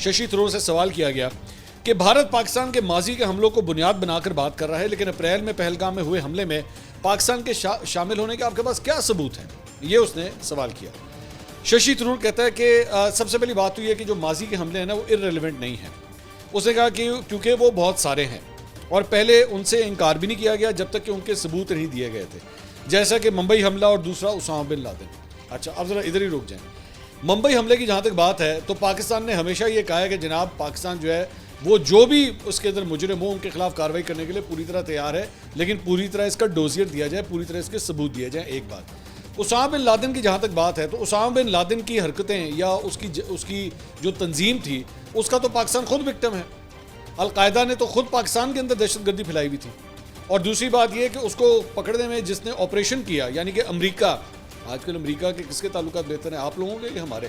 शशि थरूर से सवाल किया गया कि भारत पाकिस्तान के माजी के हमलों को बुनियाद बनाकर बात कर रहा है, लेकिन अप्रैल में पहलगाम में हुए हमले में पाकिस्तान के शामिल होने के आपके पास क्या सबूत हैं? ये उसने सवाल किया। शशि थरूर कहता है कि सबसे पहली बात तो ये कि जो माजी के हमले हैं ना वो इररिलेवेंट नहीं है। उसने कहा कि क्योंकि वो बहुत सारे हैं और पहले उनसे इनकार भी नहीं किया गया जब तक कि उनके सबूत नहीं दिए गए थे, जैसा कि मुंबई हमला और दूसरा उसामा बिन लादेन। अच्छा, अब ज़रा इधर ही रुक जाएं। मुंबई हमले की जहाँ तक बात है तो पाकिस्तान ने हमेशा ये कहा है कि जनाब पाकिस्तान जो है वो जो भी उसके अंदर मुजरिम हो उनके खिलाफ कार्रवाई करने के लिए पूरी तरह तैयार है, लेकिन पूरी तरह इसका डोजियर दिया जाए, पूरी तरह इसके सबूत दिए जाए। एक बात उसामा बिन लादेन की जहाँ तक बात है तो उसामा बिन लादेन की हरकतें या उसकी जो तंजीम थी उसका तो पाकिस्तान खुद विक्टिम है। अलकायदा ने तो खुद पाकिस्तान के अंदर दहशतगर्दी फैलाई हुई थी। और दूसरी बात यह कि उसको पकड़ने में जिसने ऑपरेशन किया यानी कि अमेरिका, आजकल अमेरिका के किसके ताल्लुकात बेहतर हैं, आप लोगों के कि हमारे?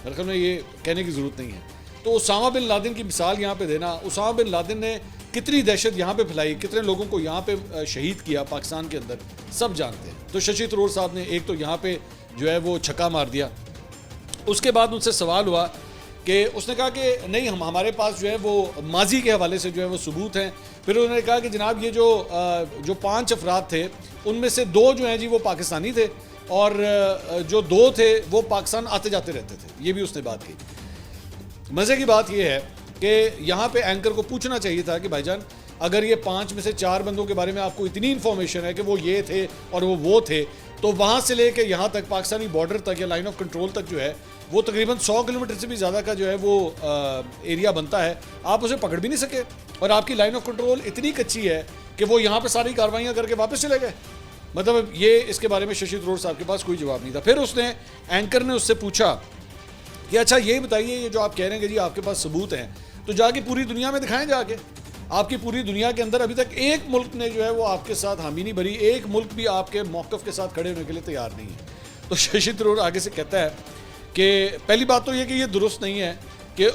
मेरे ख्याल में ये कहने की ज़रूरत नहीं है। तो उसामा बिन लादेन की मिसाल यहाँ पे देना, उसामा बिन लादेन ने कितनी दहशत यहाँ पे फैलाई, कितने लोगों को यहाँ पे शहीद किया पाकिस्तान के अंदर, सब जानते हैं। तो शशि थरूर साहब ने एक तो यहाँ पे जो है वो छक्का मार दिया। उसके बाद उनसे सवाल हुआ कि उसने कहा कि नहीं, हम हमारे पास जो है वो माजी के हवाले से जो है वो सबूत हैं। फिर उन्होंने कहा कि जनाब ये जो 5 अफराद थे उनमें से 2 जो हैं जी वो पाकिस्तानी थे और जो 2 थे वो पाकिस्तान आते जाते रहते थे। ये भी उसने बात की। मज़े की बात यह है कि यहाँ पे एंकर को पूछना चाहिए था कि भाईजान अगर ये 5 में से 4 बंदों के बारे में आपको इतनी इन्फॉर्मेशन है कि वो ये थे और वो थे, तो वहाँ से लेके यहाँ तक पाकिस्तानी बॉर्डर तक या लाइन ऑफ कंट्रोल तक जो है वो तकरीबन 100 किलोमीटर से भी ज़्यादा का जो है वो एरिया बनता है, आप उसे पकड़ भी नहीं सके और आपकी लाइन ऑफ कंट्रोल इतनी कच्ची है कि वो यहाँ पर सारी कार्रवाइयाँ करके वापस चले गए। मतलब ये इसके बारे में शशि थरूर साहब के पास कोई जवाब नहीं था। फिर उसने एंकर ने उससे पूछा कि अच्छा ये बताइए, ये जो आप कह रहे हैं कि जी आपके पास सबूत हैं, तो जाके पूरी दुनिया में दिखाएं जाके। आपकी पूरी दुनिया के अंदर अभी तक एक मुल्क ने जो है वो आपके साथ हामी नहीं भरी, एक मुल्क भी आपके मौक़िफ़ के साथ खड़े होने के लिए तैयार नहीं है। तो शशि थरूर आगे से कहता है कि पहली बात तो ये कि ये दुरुस्त नहीं है कि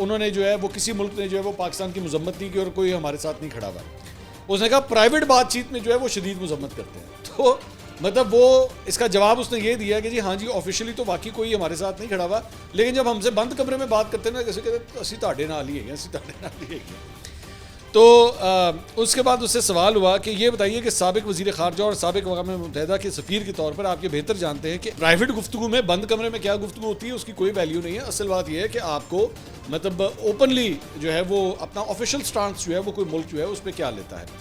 उन्होंने जो है वो किसी मुल्क ने जो है वो पाकिस्तान की मजम्मत नहीं की और कोई हमारे साथ नहीं खड़ा हुआ। उसने कहा प्राइवेट बातचीत में जो है वो शदीद मजम्मत करते हैं। तो मतलब वो इसका जवाब उसने ये दिया कि जी हाँ जी ऑफिशियली तो बाकी कोई हमारे साथ नहीं खड़ा हुआ, लेकिन जब हमसे बंद कमरे में बात करते हैं ना कैसे कहते असी ताड़े नाल ही है, असी ताड़े नाल ही है। तो उसके बाद उससे सवाल हुआ कि ये बताइए कि साबिक वज़ीर ख़ारजा और साबिक अक़वाम मुत्तहिदा के सफ़ीर के तौर पर आप ये बेहतर जानते हैं कि प्राइवेट गुफ्तगू में बंद कमरे में क्या गुफ्तगू होती है उसकी कोई वैल्यू नहीं है। असल बात यह है कि आपको मतलब ओपनली जो है वो अपना ऑफिशियल स्टांस जो है वो कोई मुल्क जो है उस पर क्या लेता है।